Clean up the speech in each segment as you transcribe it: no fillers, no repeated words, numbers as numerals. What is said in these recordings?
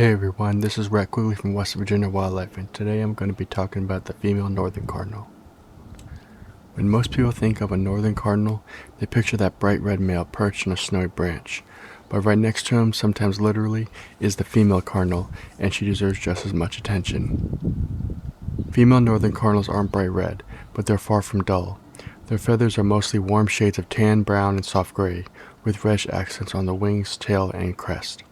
Hey everyone, this is Rhett Quigley from West Virginia Wildlife, and today I'm going to be talking about the female northern cardinal. When most people think of a northern cardinal, they picture that bright red male perched on a snowy branch. But right next to him, sometimes literally, is the female cardinal, and she deserves just as much attention. Female northern cardinals aren't bright red, but they're far from dull. Their feathers are mostly warm shades of tan, brown, and soft gray, with reddish accents on the wings, tail, and crest.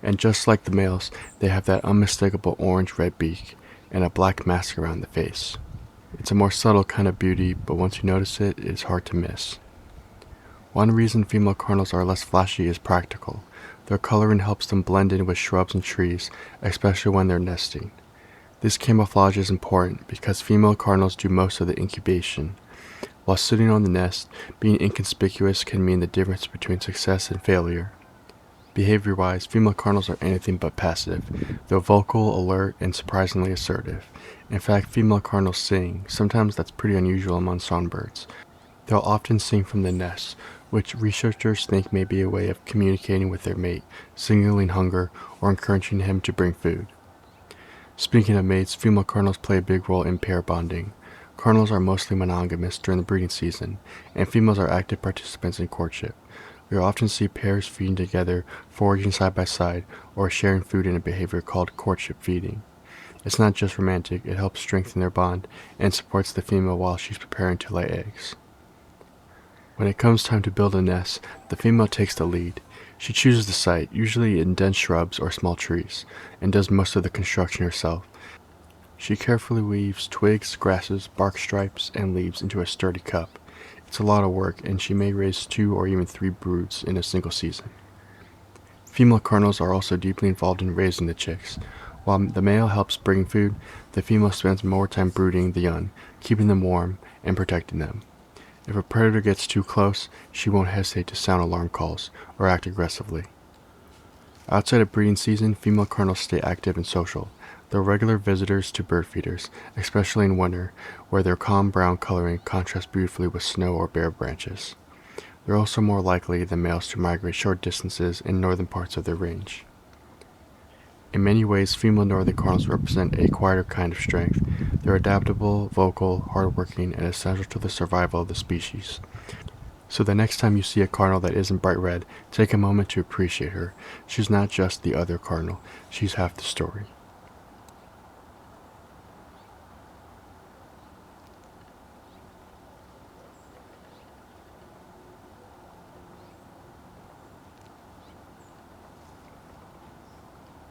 And just like the males, they have that unmistakable orange-red beak and a black mask around the face. It's a more subtle kind of beauty, but once you notice it, it's hard to miss. One reason female cardinals are less flashy is practical. Their coloring helps them blend in with shrubs and trees, especially when they're nesting. This camouflage is important because female cardinals do most of the incubation. While sitting on the nest, being inconspicuous can mean the difference between success and failure. Behavior-wise, female cardinals are anything but passive. They're vocal, alert, and surprisingly assertive. In fact, female cardinals sing. Sometimes that's pretty unusual among songbirds. They'll often sing from the nest, which researchers think may be a way of communicating with their mate, signaling hunger, or encouraging him to bring food. Speaking of mates, female cardinals play a big role in pair bonding. Cardinals are mostly monogamous during the breeding season, and females are active participants in courtship. We often see pairs feeding together, foraging side by side, or sharing food in a behavior called courtship feeding. It's not just romantic, it helps strengthen their bond and supports the female while she's preparing to lay eggs. When it comes time to build a nest, the female takes the lead. She chooses the site, usually in dense shrubs or small trees, and does most of the construction herself. She carefully weaves twigs, grasses, bark stripes, and leaves into a sturdy cup. It's a lot of work, and she may raise 2 or even 3 broods in a single season. Female cardinals are also deeply involved in raising the chicks. While the male helps bring food, the female spends more time brooding the young, keeping them warm, and protecting them. If a predator gets too close, she won't hesitate to sound alarm calls or act aggressively. Outside of breeding season, female cardinals stay active and social. They're regular visitors to bird feeders, especially in winter, where their calm brown coloring contrasts beautifully with snow or bare branches. They're also more likely than males to migrate short distances in northern parts of their range. In many ways, female northern cardinals represent a quieter kind of strength. They're adaptable, vocal, hardworking, and essential to the survival of the species. So the next time you see a cardinal that isn't bright red, take a moment to appreciate her. She's not just the other cardinal, she's half the story.